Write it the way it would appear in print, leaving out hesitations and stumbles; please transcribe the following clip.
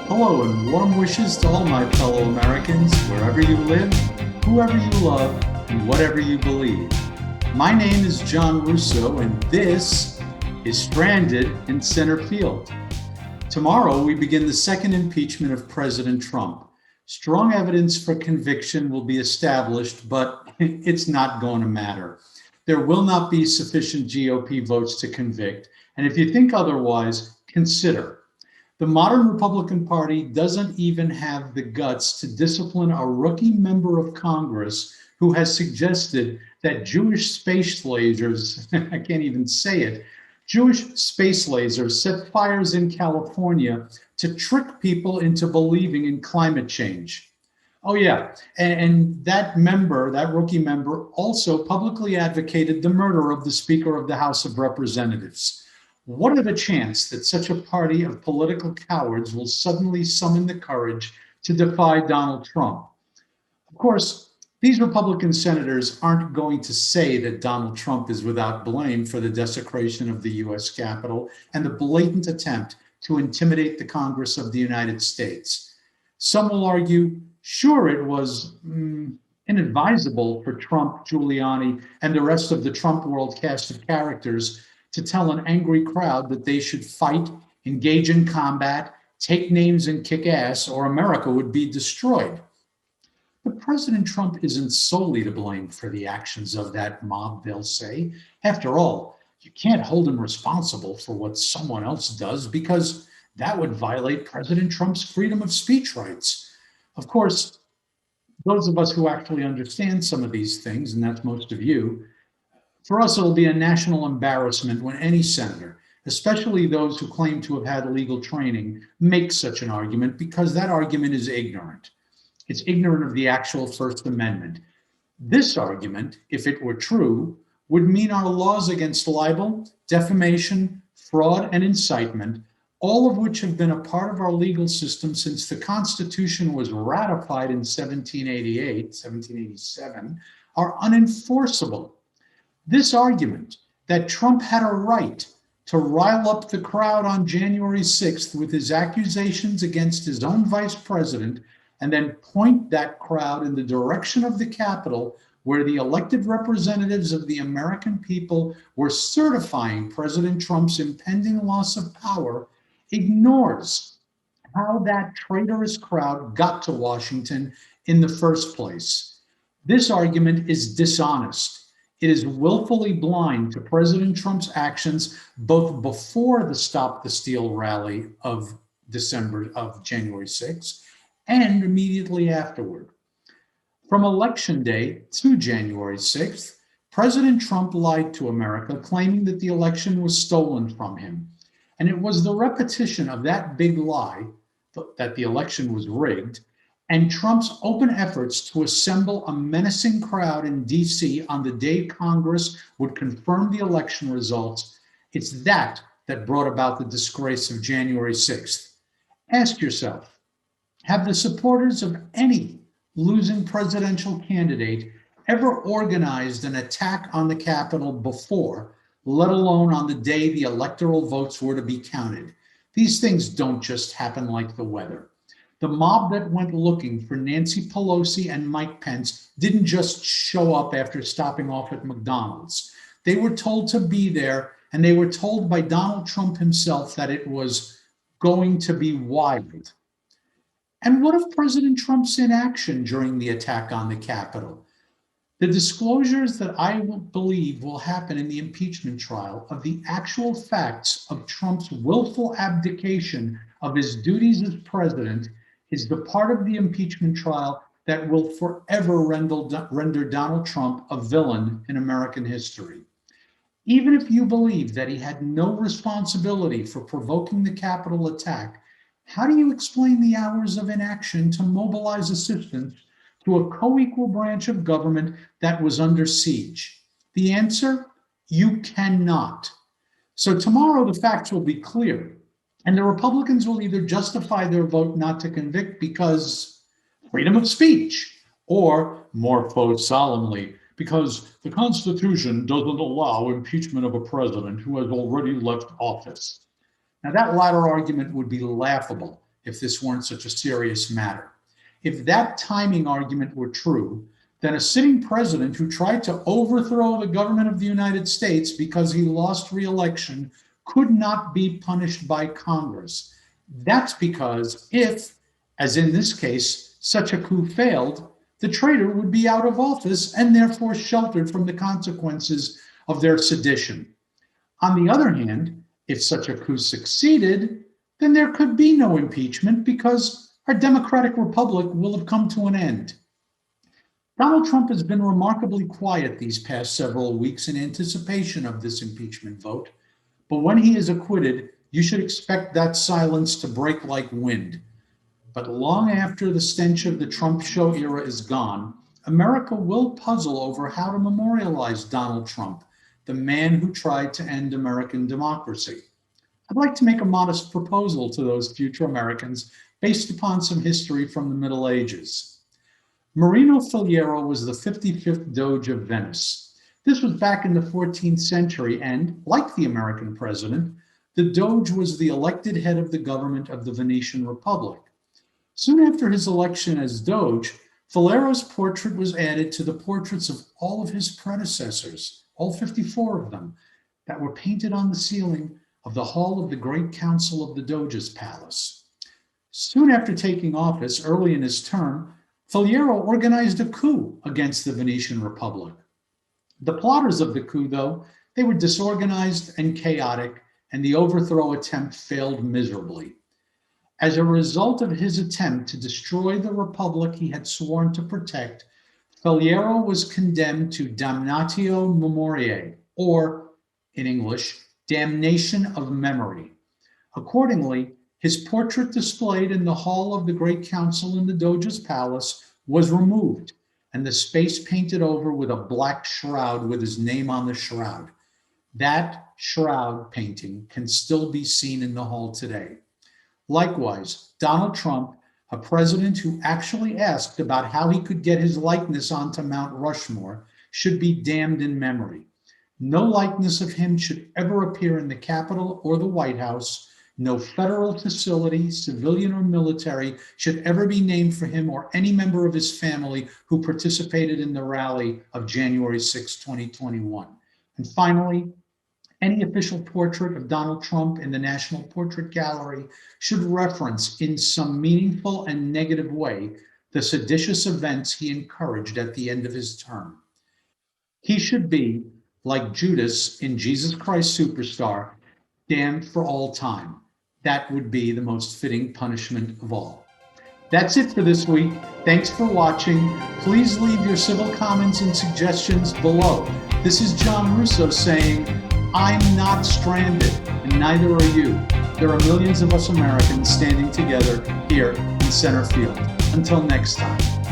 Hello and warm wishes to all my fellow Americans, wherever you live, whoever you love, and whatever you believe. My name is John Russo, and this is Stranded in Centerfield. Tomorrow, we begin the second impeachment of President Trump. Strong evidence for conviction will be established, but it's not going to matter. There will not be sufficient GOP votes to convict, and if you think otherwise, consider. The modern Republican Party doesn't even have the guts to discipline a rookie member of Congress who has suggested that Jewish space lasers, I can't even say it, Jewish space lasers set fires in California to trick people into believing in climate change. Oh, yeah. And that member, that rookie member, also publicly advocated the murder of the Speaker of the House of Representatives. What are the chances that such a party of political cowards will suddenly summon the courage to defy Donald Trump? Of course, these Republican senators aren't going to say that Donald Trump is without blame for the desecration of the US Capitol and the blatant attempt to intimidate the Congress of the United States. Some will argue, sure, it was inadvisable for Trump, Giuliani, and the rest of the Trump world cast of characters to tell an angry crowd that they should fight, engage in combat, take names and kick ass, or America would be destroyed. But President Trump isn't solely to blame for the actions of that mob, they'll say. After all, you can't hold him responsible for what someone else does because that would violate President Trump's freedom of speech rights. Of course, those of us who actually understand some of these things, and that's most of you, for us, it'll be a national embarrassment when any senator, especially those who claim to have had legal training, makes such an argument because that argument is ignorant. It's ignorant of the actual First Amendment. This argument, if it were true, would mean our laws against libel, defamation, fraud, and incitement, all of which have been a part of our legal system since the Constitution was ratified in 1787, are unenforceable. This argument that Trump had a right to rile up the crowd on January 6th with his accusations against his own vice president and then point that crowd in the direction of the Capitol where the elected representatives of the American people were certifying President Trump's impending loss of power ignores how that traitorous crowd got to Washington in the first place. This argument is dishonest. It is willfully blind to President Trump's actions both before the Stop the Steal rally of January 6th and immediately afterward. From Election Day to January 6th, President Trump lied to America, claiming that the election was stolen from him. And it was the repetition of that big lie, that the election was rigged, and Trump's open efforts to assemble a menacing crowd in D.C. on the day Congress would confirm the election results, it's that brought about the disgrace of January 6th. Ask yourself, have the supporters of any losing presidential candidate ever organized an attack on the Capitol before, let alone on the day the electoral votes were to be counted? These things don't just happen like the weather. The mob that went looking for Nancy Pelosi and Mike Pence didn't just show up after stopping off at McDonald's. They were told to be there, and they were told by Donald Trump himself that it was going to be wild. And what of President Trump's inaction during the attack on the Capitol? The disclosures that I believe will happen in the impeachment trial of the actual facts of Trump's willful abdication of his duties as president is the part of the impeachment trial that will forever render Donald Trump a villain in American history. Even if you believe that he had no responsibility for provoking the Capitol attack, how do you explain the hours of inaction to mobilize assistance to a co-equal branch of government that was under siege? The answer, you cannot. So tomorrow the facts will be clear, and the Republicans will either justify their vote not to convict because freedom of speech, or more solemnly, because the Constitution doesn't allow impeachment of a president who has already left office. Now, that latter argument would be laughable if this weren't such a serious matter. If that timing argument were true, then a sitting president who tried to overthrow the government of the United States because he lost re-election could not be punished by Congress. That's because if, as in this case, such a coup failed, the traitor would be out of office and therefore sheltered from the consequences of their sedition. On the other hand, if such a coup succeeded, then there could be no impeachment because our democratic republic will have come to an end. Donald Trump has been remarkably quiet these past several weeks in anticipation of this impeachment vote, but when he is acquitted, you should expect that silence to break like wind. But long after the stench of the Trump show era is gone, America will puzzle over how to memorialize Donald Trump, the man who tried to end American democracy. I'd like to make a modest proposal to those future Americans based upon some history from the Middle Ages. Marino Faliero was the 55th Doge of Venice. This was back in the 14th century, and, like the American president, the Doge was the elected head of the government of the Venetian Republic. Soon after his election as Doge, Faliero's portrait was added to the portraits of all of his predecessors, all 54 of them, that were painted on the ceiling of the hall of the Great Council of the Doge's palace. Soon after taking office, early in his term, Faliero organized a coup against the Venetian Republic. The plotters of the coup, though, they were disorganized and chaotic, and the overthrow attempt failed miserably. As a result of his attempt to destroy the republic he had sworn to protect, Faliero was condemned to damnatio memoriae, or, in English, damnation of memory. Accordingly, his portrait displayed in the hall of the Great Council in the Doge's palace was removed, and the space painted over with a black shroud with his name on the shroud. That shroud painting can still be seen in the hall today. Likewise, Donald Trump, a president who actually asked about how he could get his likeness onto Mount Rushmore, should be damned in memory. No likeness of him should ever appear in the Capitol or the White House. No federal facility, civilian or military, should ever be named for him or any member of his family who participated in the rally of January 6, 2021. And finally, any official portrait of Donald Trump in the National Portrait Gallery should reference in some meaningful and negative way the seditious events he encouraged at the end of his term. He should be, like Judas in Jesus Christ Superstar, damned for all time. That would be the most fitting punishment of all. That's it for this week. Thanks for watching. Please leave your civil comments and suggestions below. This is John Russo saying, I'm not stranded, and neither are you. There are millions of us Americans standing together here in Centerfield. Until next time.